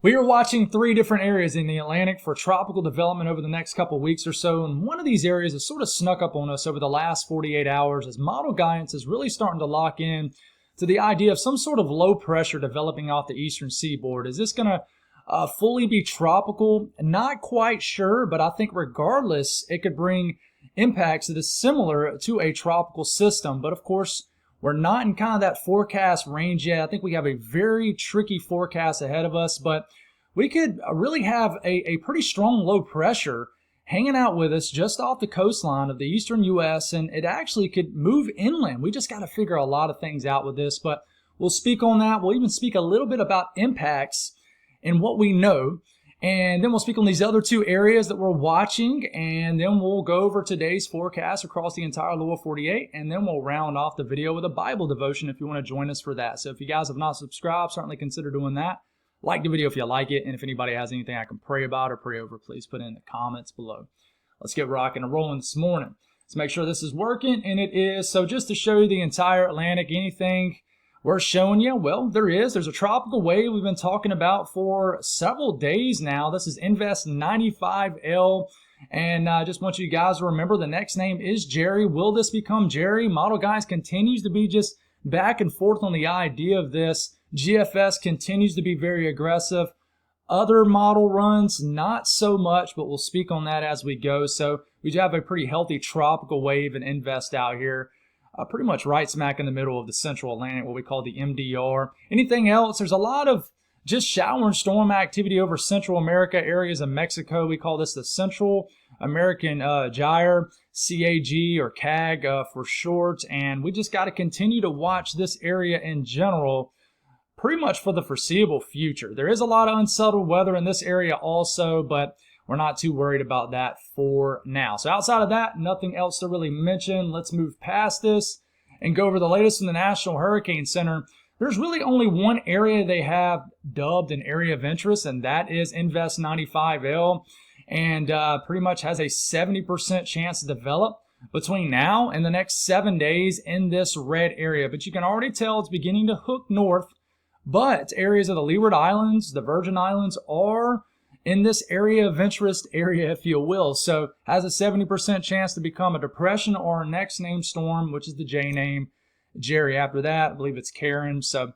We are watching 3 different areas in the Atlantic for tropical development over the next couple weeks or so, and one of these areas has sort of snuck up on us over the last 48 hours as model guidance is really starting to lock in to the idea of some sort of low pressure developing off the eastern seaboard. Is this going to fully be tropical? Not quite sure, but I think regardless, it could bring impacts that is similar to a tropical system. But of course, we're not in kind of that forecast range yet. I think we have a very tricky forecast ahead of us, but we could really have a pretty strong low pressure hanging out with us just off the coastline of the eastern U.S., and it actually could move inland. We just got to figure a lot of things out with this, but we'll speak on that. We'll even speak a little bit about impacts and what we know, and then we'll speak on these other 2 areas that we're watching, and then we'll go over today's forecast across the entire lower 48, and then we'll round off the video with a Bible devotion if you want to join us for that. So if you guys have not subscribed, certainly consider doing that. Like the video if you like it, and if anybody has anything I can pray about or pray over, please put it in the comments below. Let's get rocking and rolling this morning. Let's make sure this is working, and it is. So just to show you the entire Atlantic, anything we're showing you, well, there's a tropical wave we've been talking about for several days now. This is Invest 95L, and I just want you guys to remember the next name is Jerry. Will this become Jerry? Model Guys continues to be just back and forth on the idea of this. GFS continues to be very aggressive. Other model runs, not so much, but we'll speak on that as we go. So we do have a pretty healthy tropical wave and Invest out here. Pretty much right smack in the middle of the central Atlantic, what we call the MDR. Anything else? There's a lot of just shower and storm activity over Central America, areas of Mexico. We call this the Central American Gyre, CAG or CAG for short. And we just got to continue to watch this area in general pretty much for the foreseeable future. There is a lot of unsettled weather in this area also, but we're not too worried about that for now. So outside of that, nothing else to really mention. Let's move past this and go over the latest from the National Hurricane Center. There's really only one area they have dubbed an area of interest, and that is Invest 95L, and pretty much has a 70% chance to develop between now and the next 7 days in this red area. But you can already tell it's beginning to hook north, but areas of the Leeward Islands, the Virgin Islands are in this area of interest area, if you will. So has a 70% chance to become a depression or a next name storm, which is the J name, Jerry after that. I believe it's Karen. So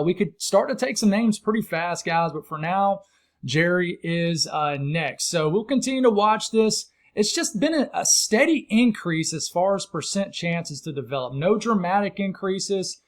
we could start to take some names pretty fast, guys, but for now, Jerry is next. So we'll continue to watch this. It's just been a steady increase as far as percent chances to develop. No dramatic increases.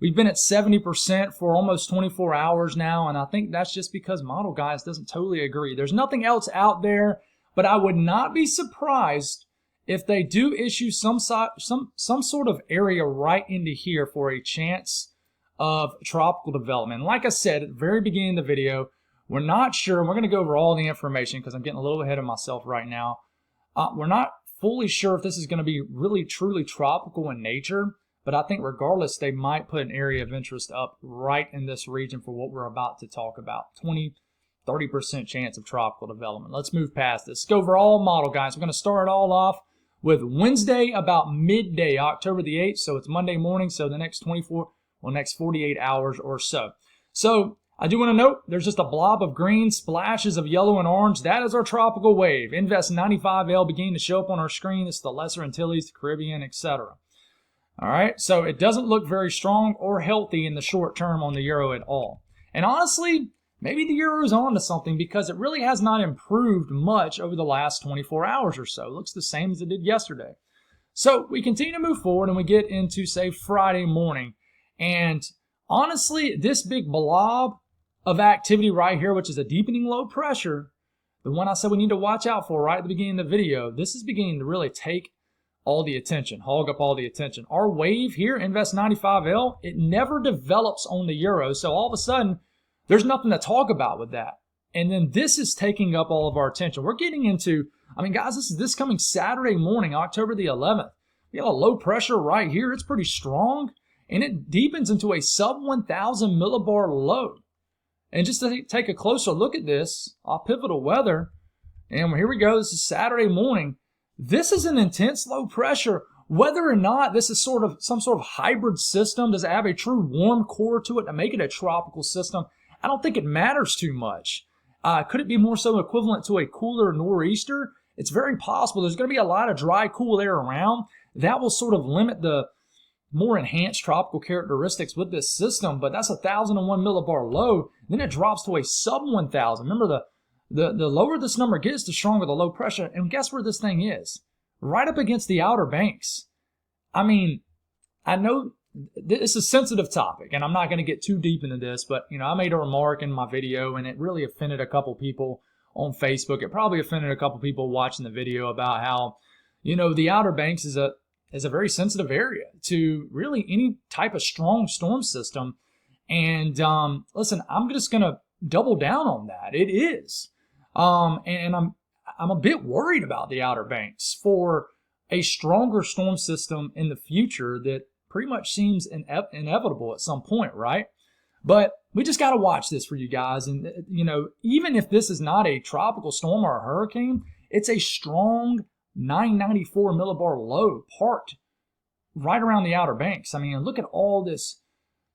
We've been at 70% for almost 24 hours now, and I think that's just because Model Guys doesn't totally agree. There's nothing else out there, but I would not be surprised if they do issue some sort of area right into here for a chance of tropical development. Like I said at the very beginning of the video, we're not sure. We're going to go over all the information because I'm getting a little ahead of myself right now. We're not fully sure if this is going to be really truly tropical in nature. But I think regardless, they might put an area of interest up right in this region for what we're about to talk about. 20-30% chance of tropical development. Let's move past this. Let's go over all model guys. We're going to start it all off with Wednesday about midday, October the 8th. So it's Monday morning, so the next 48 hours or so. So I do want to note there's just a blob of green, splashes of yellow and orange. That is our tropical wave. Invest 95L beginning to show up on our screen. It's the Lesser Antilles, the Caribbean, etc. All right, so it doesn't look very strong or healthy in the short term on the euro at all. And honestly, maybe the euro is on to something because it really has not improved much over the last 24 hours or so. It looks the same as it did yesterday. So we continue to move forward and we get into, say, Friday morning. And honestly, this big blob of activity right here, which is a deepening low pressure, the one I said we need to watch out for right at the beginning of the video, this is beginning to really take all the attention, hog up all the attention. Our wave here, Invest 95L, it never develops on the euro. So all of a sudden, there's nothing to talk about with that. And then this is taking up all of our attention. We're getting into, I mean, guys, this coming Saturday morning, October the 11th. We have a low pressure right here. It's pretty strong. And it deepens into a sub 1,000 millibar low. And just to take a closer look at this, our pivotal weather, and here we go. This is Saturday morning. This is an intense low pressure. Whether or not this is some sort of hybrid system, does it have a true warm core to it to make it a tropical system? I don't think it matters too much. Could it be more so equivalent to a cooler nor'easter? It's very possible. There's going to be a lot of dry, cool air around. That will sort of limit the more enhanced tropical characteristics with this system, but that's 1,001 millibar low. Then it drops to a sub 1,000. Remember, the lower this number gets, the stronger the low pressure. And guess where this thing is? Right up against the Outer Banks. I mean, I know it's a sensitive topic, and I'm not going to get too deep into this, but I made a remark in my video, and it really offended a couple people on Facebook. It probably offended a couple people watching the video about how, the Outer Banks is a very sensitive area to really any type of strong storm system. And listen, I'm just going to double down on that. It is. And I'm a bit worried about the Outer Banks for a stronger storm system in the future that pretty much seems inevitable at some point, right? But we just got to watch this for you guys. And, even if this is not a tropical storm or a hurricane, it's a strong 994 millibar low parked right around the Outer Banks. I mean, look at all this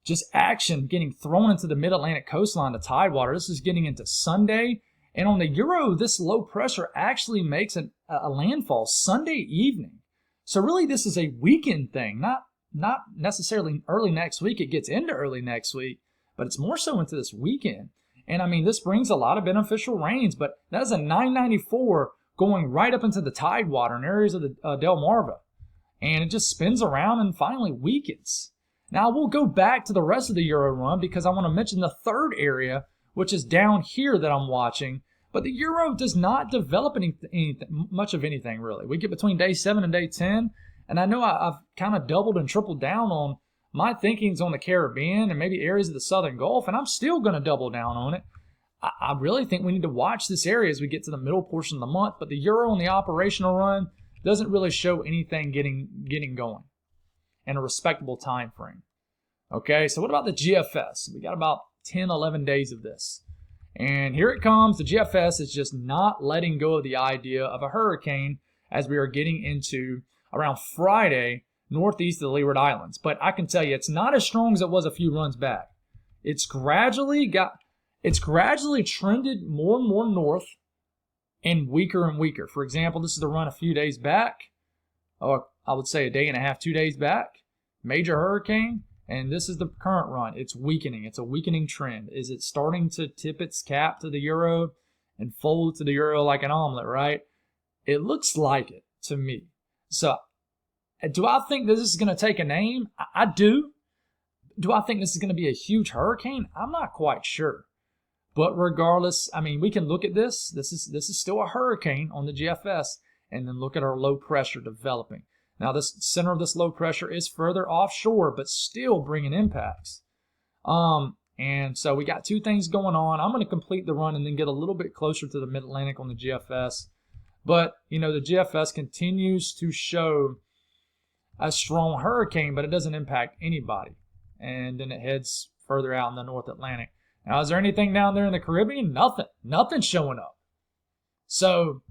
just action getting thrown into the mid-Atlantic coastline to tidewater. This is getting into Sunday. And on the Euro, this low pressure actually makes a landfall Sunday evening. So really, this is a weekend thing, not necessarily early next week. It gets into early next week, but it's more so into this weekend. And I mean, this brings a lot of beneficial rains, but that is a 994 going right up into the tidewater in areas of the Delmarva. And it just spins around and finally weakens. Now, we'll go back to the rest of the Euro run because I want to mention the third area, which is down here that I'm watching. But the Euro does not develop much of anything, really. We get between day 7 and day 10. And I know I've kind of doubled and tripled down on my thinkings on the Caribbean and maybe areas of the Southern Gulf, and I'm still going to double down on it. I really think we need to watch this area as we get to the middle portion of the month, but the Euro and the operational run doesn't really show anything getting going in a respectable time frame. Okay, so what about the GFS? We got about 10, 11 days of this. And here it comes. The GFS is just not letting go of the idea of a hurricane as we are getting into around Friday, northeast of the Leeward Islands. But I can tell you, it's not as strong as it was a few runs back. It's gradually trended more and more north and weaker. For example, this is the run a few days back, or I would say a day and a half, 2 days back. Major hurricane, and this is the current run. It's weakening. It's a weakening trend. Is it starting to tip its cap to the Euro and fold to the Euro like an omelet, right? It looks like it to me. So, do I think this is going to take a name? I do. Do I think this is going to be a huge hurricane? I'm not quite sure. But regardless, I mean, we can look at this. This is still a hurricane on the GFS, and then look at our low pressure developing. Now, the center of this low pressure is further offshore, but still bringing impacts. And so we got two things going on. I'm going to complete the run and then get a little bit closer to the mid-Atlantic on the GFS. But, the GFS continues to show a strong hurricane, but it doesn't impact anybody. And then it heads further out in the North Atlantic. Now, is there anything down there in the Caribbean? Nothing. Nothing's showing up. So,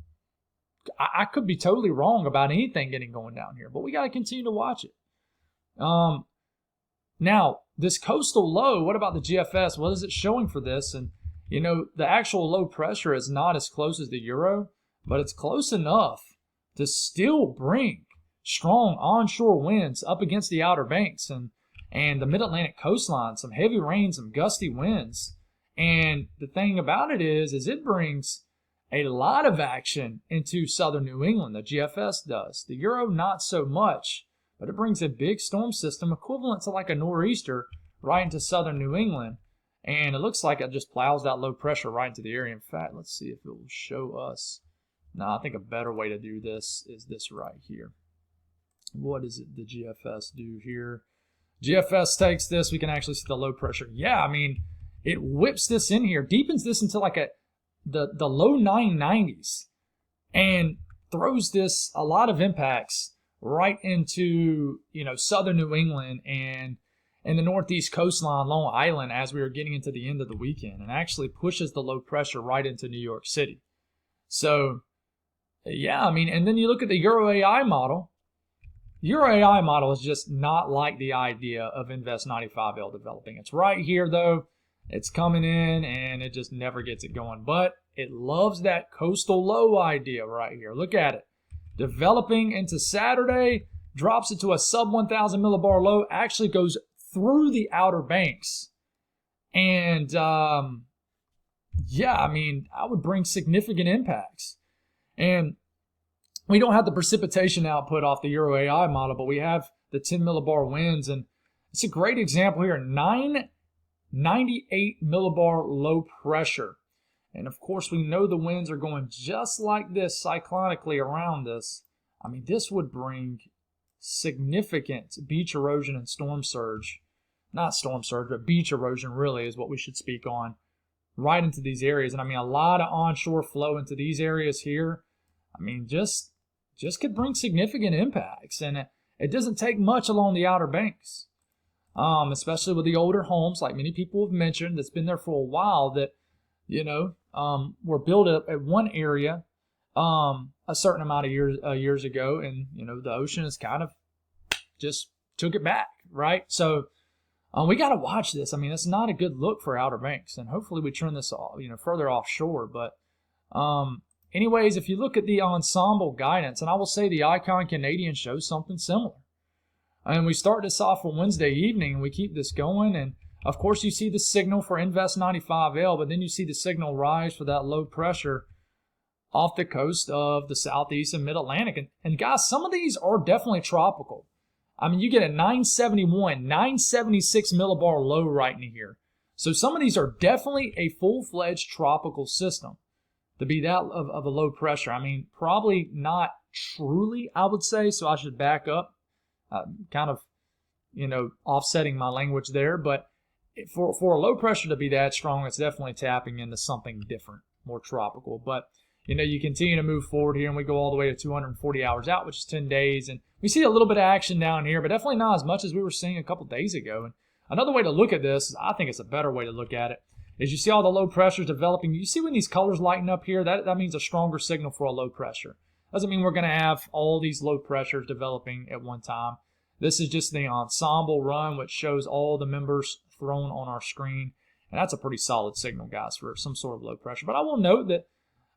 I could be totally wrong about anything going down here, but we got to continue to watch it. Now, this coastal low, what about the GFS? What is it showing for this? And, the actual low pressure is not as close as the Euro, but it's close enough to still bring strong onshore winds up against the Outer Banks and the mid-Atlantic coastline, some heavy rain, some gusty winds. And the thing about it is it brings a lot of action into southern New England. The GFS does. The Euro, not so much, but it brings a big storm system equivalent to like a nor'easter right into southern New England. And it looks like it just plows that low pressure right into the area. In fact, let's see if it will show us. No, I think a better way to do this is this right here. What does the GFS do here? GFS takes this. We can actually see the low pressure. Yeah, I mean, it whips this in here, deepens this into like the low 990s, and throws this a lot of impacts right into southern New England and the northeast coastline, Long Island, as we are getting into the end of the weekend, and actually pushes the low pressure right into New York City. So, yeah, I mean, and then you look at the Euro AI model. The Euro AI model is just not like the idea of Invest 95L developing. It's right here, though. It's coming in and it just never gets it going. But it loves that coastal low idea right here. Look at it. Developing into Saturday, drops it to a sub 1,000 millibar low, actually goes through the Outer Banks. And yeah, I mean, I would bring significant impacts. And we don't have the precipitation output off the Euro AI model, but we have the 10 millibar winds. And it's a great example here. 998 millibar low pressure. And of course, we know the winds are going just like this cyclonically around us. I mean, this would bring significant beach erosion and storm surge. Not storm surge, but beach erosion really is what we should speak on right into these areas. And I mean, a lot of onshore flow into these areas here. I mean, just could bring significant impacts. And it doesn't take much along the Outer Banks, especially with the older homes, like many people have mentioned, that's been there for a while, that, you know, were built at one area a certain amount of years ago, and, you know, the ocean has kind of just took it back, right? So we got to watch this. I mean, it's not a good look for Outer Banks, and hopefully we turn this off, further offshore. But anyways, if you look at the ensemble guidance, and I will say the Icon Canadian shows something similar. And we start this off on Wednesday evening, and we keep this going. And of course, you see the signal for Invest 95L, but then you see the signal rise for that low pressure off the coast of the southeast and mid-Atlantic. And guys, some of these are definitely tropical. I mean, you get a 971, 976 millibar low right in here. So some of these are definitely a full-fledged tropical system to be that of a low pressure. I mean, probably not truly, I would say, so I should back up, kind of, offsetting my language there. But for a low pressure to be that strong, it's definitely tapping into something different, more tropical. But you continue to move forward here, and we go all the way to 240 hours out, which is 10 days. And we see a little bit of action down here, but definitely not as much as we were seeing a couple days ago. And another way to look at this, I think it's a better way to look at it, is you see all the low pressures developing. You see when these colors lighten up here, that means a stronger signal for a low pressure. Doesn't mean we're going to have all these low pressures developing at one time. This is just the ensemble run, which shows all the members thrown on our screen. And that's a pretty solid signal, guys, for some sort of low pressure. But I will note that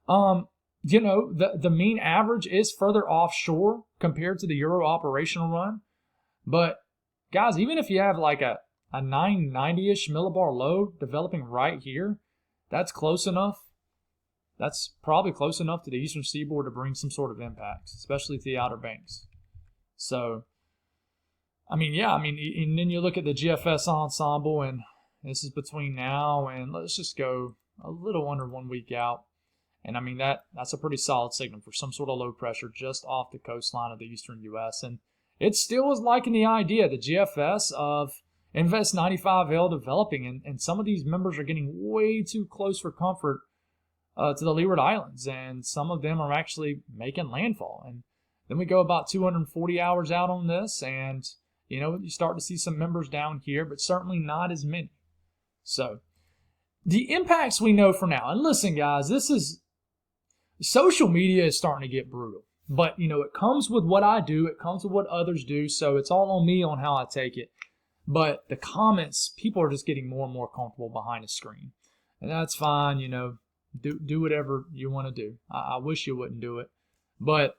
the mean average is further offshore compared to the Euro operational run. But guys, even if you have like a 990-ish millibar low developing right here, that's close enough. That's probably close enough to the eastern seaboard to bring some sort of impact, especially to the Outer Banks. So, and then you look at the GFS ensemble, and this is between now and let's just go a little under 1 week out. And I mean, that's a pretty solid signal for some sort of low pressure just off the coastline of the eastern U.S. And it still is liking the idea, the GFS of Invest 95L developing. And some of these members are getting way too close for comfort to the Leeward Islands. And some of them are actually making landfall. And then we go about 240 hours out on this. And, you start to see some members down here, but certainly not as many. So the impacts we know for now. And listen, guys, social media is starting to get brutal, but it comes with what I do. It comes with what others do. So it's all on me on how I take it. But the comments, people are just getting more and more comfortable behind a screen, and that's fine. Do whatever you want to do. I wish you wouldn't do it, but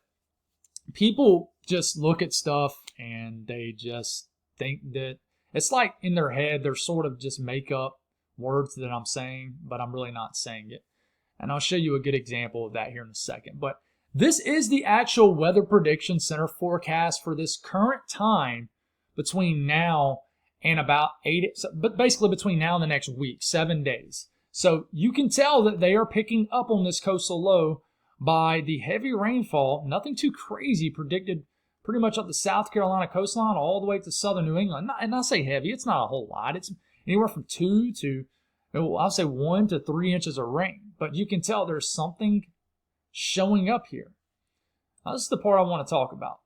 people just look at stuff and they just think that it's like in their head, they're sort of just make up words that I'm saying, but I'm really not saying it. And I'll show you a good example of that here in a second. But this is the actual Weather Prediction Center forecast for this current time between now and but basically between now and the next week, 7 days. So you can tell that they are picking up on this coastal low by the heavy rainfall, nothing too crazy, predicted pretty much up the South Carolina coastline all the way to southern New England. And I say heavy, it's not a whole lot. It's anywhere from 2 to, I'll say 1 to 3 inches of rain. But you can tell there's something showing up here. Now, this is the part I want to talk about.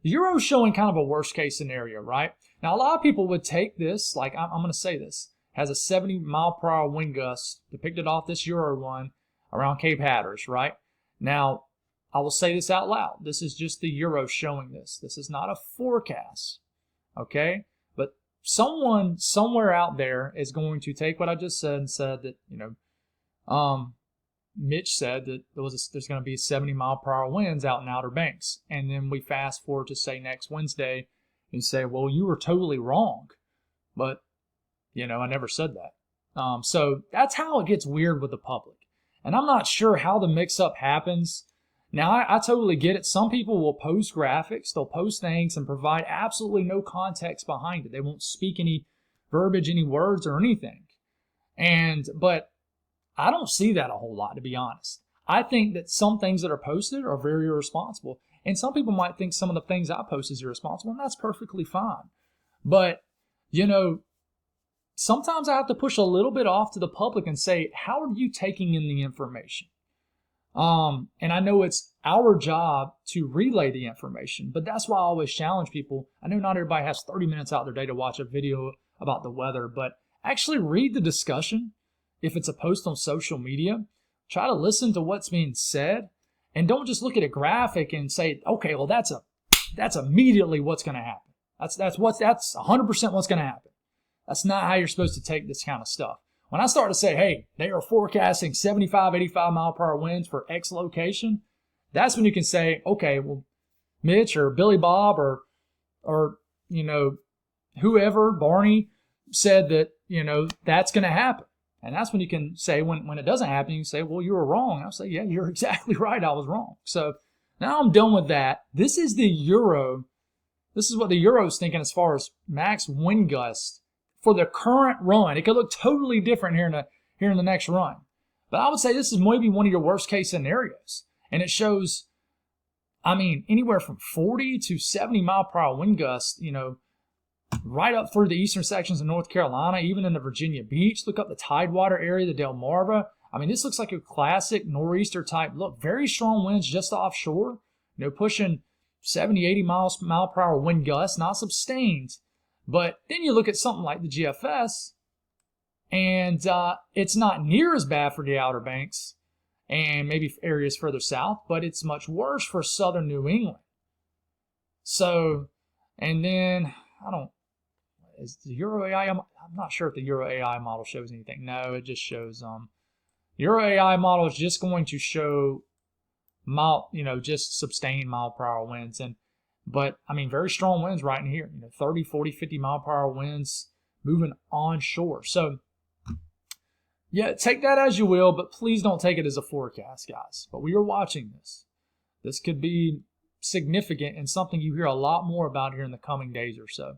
The Euro is showing kind of a worst case scenario, right? Now, a lot of people would take this, like I'm going to say this, has a 70 mile per hour wind gust depicted off this Euro run around Cape Hatteras, right? Now, I will say this out loud. This is just the Euro showing this. This is not a forecast, okay? But someone somewhere out there is going to take what I just said and said that, Mitch said that there's going to be 70-mile-per-hour winds out in Outer Banks. And then we fast forward to, say, next Wednesday, and you say, well, you were totally wrong. But, I never said that. So that's how it gets weird with the public. And I'm not sure how the mix-up happens. Now, I totally get it. Some people will post graphics, they'll post things and provide absolutely no context behind it. They won't speak any verbiage, any words or anything. But I don't see that a whole lot, to be honest. I think that some things that are posted are very irresponsible. And some people might think some of the things I post is irresponsible, and that's perfectly fine. But, sometimes I have to push a little bit off to the public and say, how are you taking in the information? And I know it's our job to relay the information, but that's why I always challenge people. I know not everybody has 30 minutes out of their day to watch a video about the weather, but actually read the discussion. If it's a post on social media, try to listen to what's being said, and don't just look at a graphic and say, okay, well, that's immediately what's going to happen. That's 100% what's going to happen. That's not how you're supposed to take this kind of stuff. When I start to say, hey, they are forecasting 75, 85 mile per hour winds for X location, that's when you can say, okay, well, Mitch or Billy Bob or whoever, Barney, said that, that's going to happen. And that's when you can say, when it doesn't happen, you can say, well, you were wrong. I'll say, yeah, you're exactly right. I was wrong. So now I'm done with that. This is the Euro. This is what the Euro's thinking as far as max wind gusts for the current run. It could look totally different here in the next run. But I would say this is maybe one of your worst case scenarios. And it shows, anywhere from 40 to 70 mile per hour wind gusts, right up through the eastern sections of North Carolina, even in the Virginia Beach. Look up the Tidewater area, the Delmarva. This looks like a classic nor'easter type look. Very strong winds just offshore, pushing 70, 80 mile per hour wind gusts, not sustained. But then you look at something like the GFS, and it's not near as bad for the Outer Banks and maybe areas further south, but it's much worse for southern New England. So, and then, is the Euro AI, I'm not sure if the Euro AI model shows anything. No, it just shows, Euro AI model is just going to show just sustained mile per hour winds. But very strong winds right in here, 30, 40, 50 mile per hour winds moving onshore. So, yeah, take that as you will, but please don't take it as a forecast, guys. But we are watching this. This could be significant and something you hear a lot more about here in the coming days or so.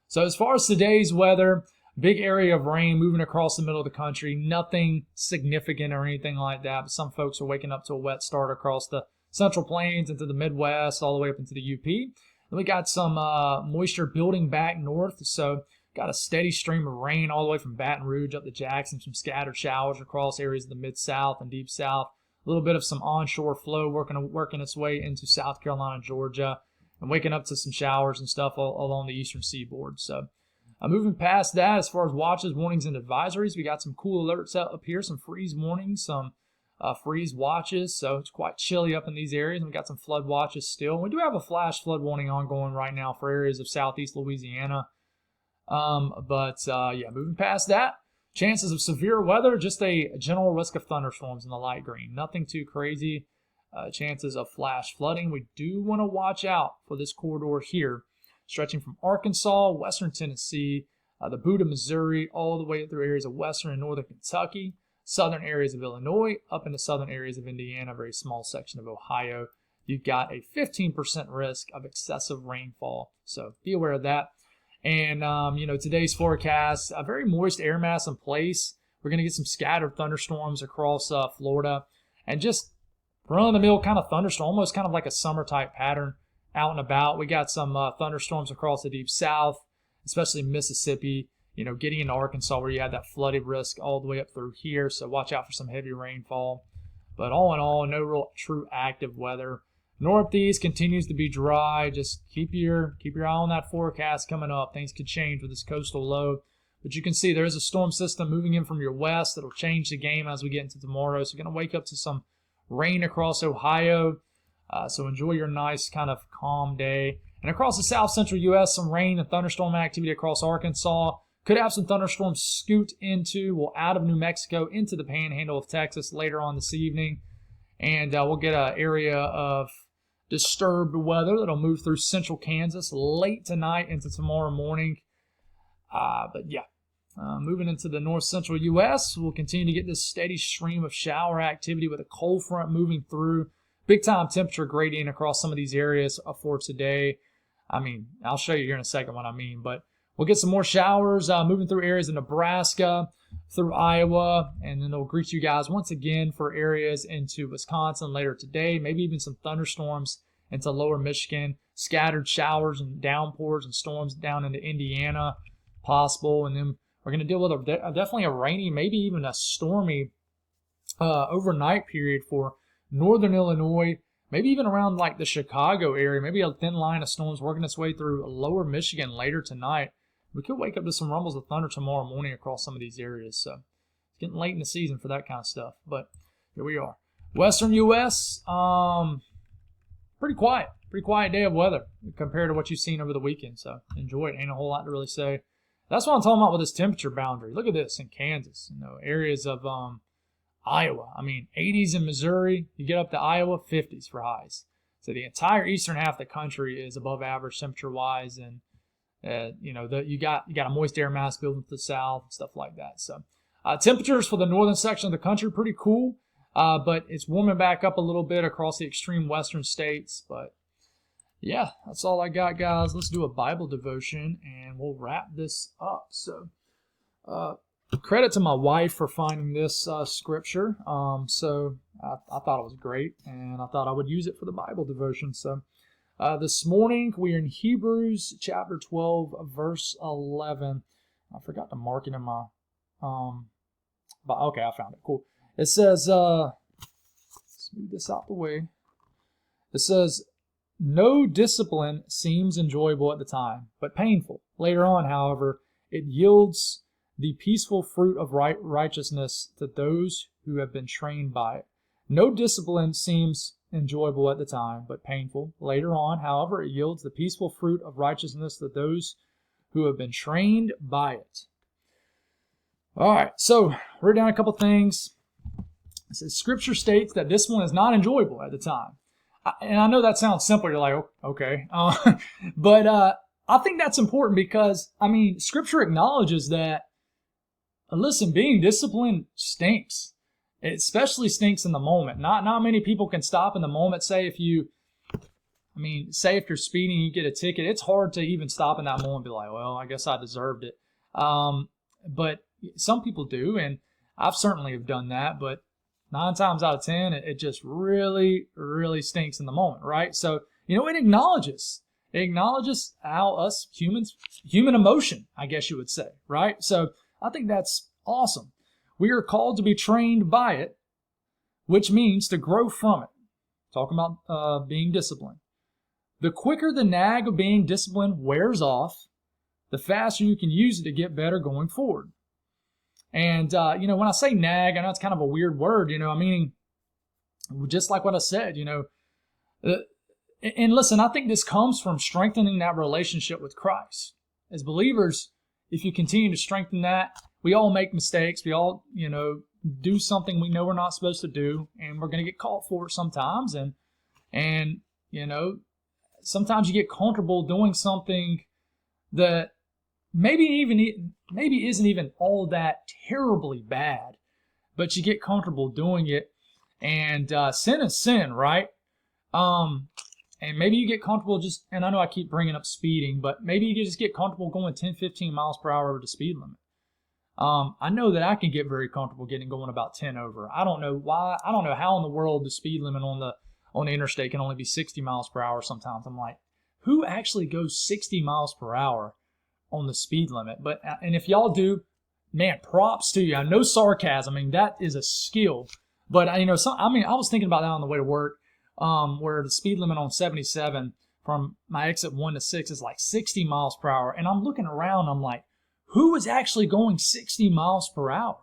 So as far as today's weather, big area of rain moving across the middle of the country. Nothing significant or anything like that, but some folks are waking up to a wet start across the Central Plains into the Midwest, all the way up into the UP. Then we got some moisture building back north, so got a steady stream of rain all the way from Baton Rouge up to Jackson, some scattered showers across areas of the Mid-South and Deep South. A little bit of some onshore flow working its way into South Carolina, Georgia, and waking up to some showers and stuff along the eastern seaboard. So moving past that, as far as watches, warnings, and advisories, we got some cool alerts up here, some freeze warnings, some freeze watches. So it's quite chilly up in these areas. And we got some flood watches still. We do have a flash flood warning ongoing right now for areas of southeast Louisiana. Moving past that, chances of severe weather, just a general risk of thunderstorms in the light green. Nothing too crazy. Chances of flash flooding. We do want to watch out for this corridor here, stretching from Arkansas, western Tennessee, the Buda, Missouri, all the way through areas of western and northern Kentucky, southern areas of Illinois, up into southern areas of Indiana, a very small section of Ohio. You've got a 15% risk of excessive rainfall. So be aware of that. And, today's forecast, a very moist air mass in place. We're going to get some scattered thunderstorms across Florida, and just run-of-the-mill kind of thunderstorm, almost kind of like a summer-type pattern out and about. We got some thunderstorms across the Deep South, especially Mississippi, getting into Arkansas where you had that flooded risk all the way up through here. So watch out for some heavy rainfall. But all in all, no real true active weather. Northeast continues to be dry. Just keep your eye on that forecast coming up. Things could change with this coastal low. But you can see there is a storm system moving in from your west that'll change the game as we get into tomorrow. So you're going to wake up to some rain across Ohio. So enjoy your nice kind of calm day. And across the south central U.S., some rain and thunderstorm activity across Arkansas. Could have some thunderstorms scoot out of New Mexico into the panhandle of Texas later on this evening. And we'll get an area of disturbed weather that'll move through central Kansas late tonight into tomorrow morning. Moving into the north central U.S., we'll continue to get this steady stream of shower activity with a cold front moving through. Big time temperature gradient across some of these areas for today. I'll show you here in a second what I mean, but we'll get some more showers moving through areas in Nebraska, through Iowa, and then they'll greet you guys once again for areas into Wisconsin later today, maybe even some thunderstorms into lower Michigan, scattered showers and downpours and storms down into Indiana possible, and then we're going to deal with definitely a rainy, maybe even a stormy overnight period for northern Illinois, maybe even around like the Chicago area, maybe a thin line of storms working its way through lower Michigan later tonight. We could wake up to some rumbles of thunder tomorrow morning across some of these areas. So it's getting late in the season for that kind of stuff. But here we are. Western U.S., pretty quiet day of weather compared to what you've seen over the weekend. So enjoy it. Ain't a whole lot to really say. That's what I'm talking about with this temperature boundary. Look at this in Kansas. Areas of Iowa. 80s in Missouri. You get up to Iowa, 50s for highs. So the entire eastern half of the country is above average temperature-wise, and you got a moist air mass building to the south and stuff like that. So temperatures for the northern section of the country pretty cool, but it's warming back up a little bit across the extreme western states. But yeah, that's all I got, guys. Let's do a Bible devotion, and we'll wrap this up. So credit to my wife for finding this scripture. So I thought it was great, and I thought I would use it for the Bible devotion. So this morning we are in Hebrews chapter 12, verse 11. I forgot to mark it in my but okay, I found it. Cool. It says, let's move this out the way. It says, "No discipline seems enjoyable at the time, but painful. Later on, however, it yields the peaceful fruit of righteousness to those who have been trained by it. No discipline seems enjoyable at the time, but painful. Later on, however, it yields the peaceful fruit of righteousness to those who have been trained by it." All right, so wrote down a couple things. It says, Scripture states that discipline is not enjoyable at the time. And I know that sounds simple. You're like, okay. But I think that's important because, Scripture acknowledges that, listen, being disciplined stinks. It especially stinks in the moment. Not many people can stop in the moment. Say if you're speeding, you get a ticket. It's hard to even stop in that moment and be like, well, I guess I deserved it. But some people do, and I've certainly have done that. But 9 times out of 10, it just really, really stinks in the moment, right? So, it acknowledges how us humans, human emotion, I guess you would say, right? So I think that's awesome. We are called to be trained by it, which means to grow from it. Talking about being disciplined. The quicker the nag of being disciplined wears off, the faster you can use it to get better going forward. And, when I say nag, I know it's kind of a weird word, just like what I said, and listen, I think this comes from strengthening that relationship with Christ. As believers, if you continue to strengthen that, we all make mistakes. We all, do something we know we're not supposed to do, and we're going to get caught for it sometimes. And sometimes you get comfortable doing something that maybe isn't even all that terribly bad, but you get comfortable doing it. And sin is sin, right? And maybe you get comfortable and I know I keep bringing up speeding, but maybe you just get comfortable going 10, 15 miles per hour over the speed limit. I know that I can get very comfortable going about 10 over. I don't know why. I don't know how in the world the speed limit on the interstate can only be 60 miles per hour sometimes. I'm like, who actually goes 60 miles per hour on the speed limit? And if y'all do, man, props to you. No sarcasm. That is a skill. But I was thinking about that on the way to work, where the speed limit on 77 from my exit 1 to 6 is like 60 miles per hour. And I'm looking around, I'm like, who is actually going 60 miles per hour?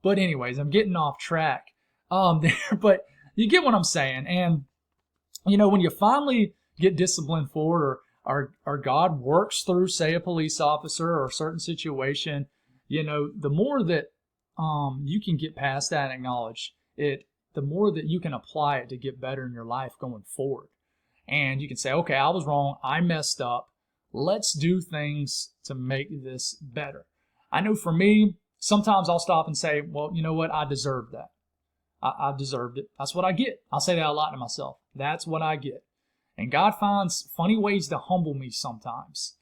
But anyways, I'm getting off track there. But you get what I'm saying. And, when you finally get disciplined for it, or or God works through, say, a police officer or a certain situation, the more that you can get past that and acknowledge it, the more that you can apply it to get better in your life going forward. And you can say, okay, I was wrong. I messed up. Let's do things to make this better. I know for me, sometimes I'll stop and say, well, you know what? I deserved that. I deserved it. That's what I get. I'll say that a lot to myself. That's what I get. And God finds funny ways to humble me sometimes.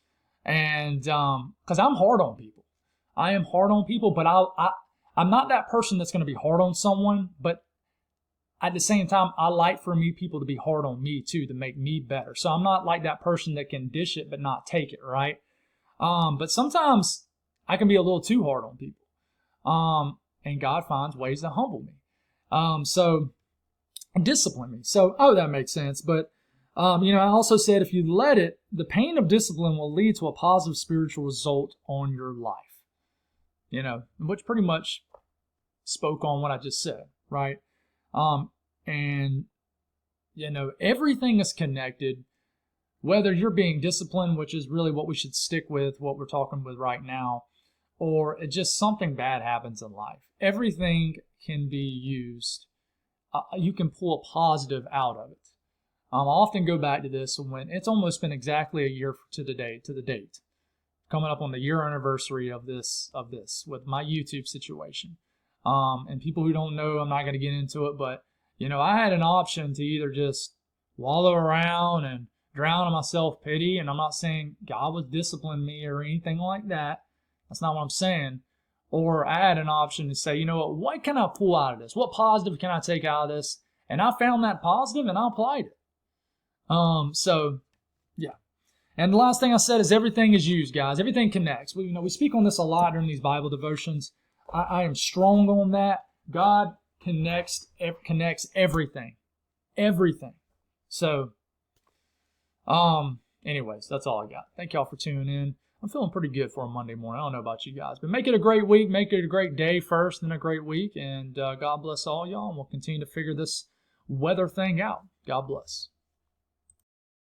And because I'm hard on people. I am hard on people, but I'm not that person that's going to be hard on someone. But at the same time, I like for people to be hard on me too, to make me better. So I'm not like that person that can dish it but not take it, right? But sometimes I can be a little too hard on people. And God finds ways to humble me. So discipline me. So, that makes sense. But, I also said if you let it, the pain of discipline will lead to a positive spiritual result on your life. Which pretty much spoke on what I just said, right? And everything is connected, whether you're being disciplined, which is really what we should stick with, what we're talking with right now, or it just something bad happens in life. Everything can be used. You can pull a positive out of it. I often go back to this when it's almost been exactly a year to the date, coming up on the year anniversary of this with my YouTube situation. And people who don't know, I'm not going to get into it, but I had an option to either just wallow around and drown in my self-pity, and I'm not saying God was disciplining me or anything like that. That's not what I'm saying. Or I had an option to say, what can I pull out of this? What positive can I take out of this? And I found that positive and I applied it. Yeah. And the last thing I said is everything is used, guys. Everything connects. We speak on this a lot during these Bible devotions. I am strong on that. God connects everything. Everything. So, anyways, that's all I got. Thank y'all for tuning in. I'm feeling pretty good for a Monday morning. I don't know about you guys, but make it a great week. Make it a great day first, then a great week. And God bless all y'all. And we'll continue to figure this weather thing out. God bless.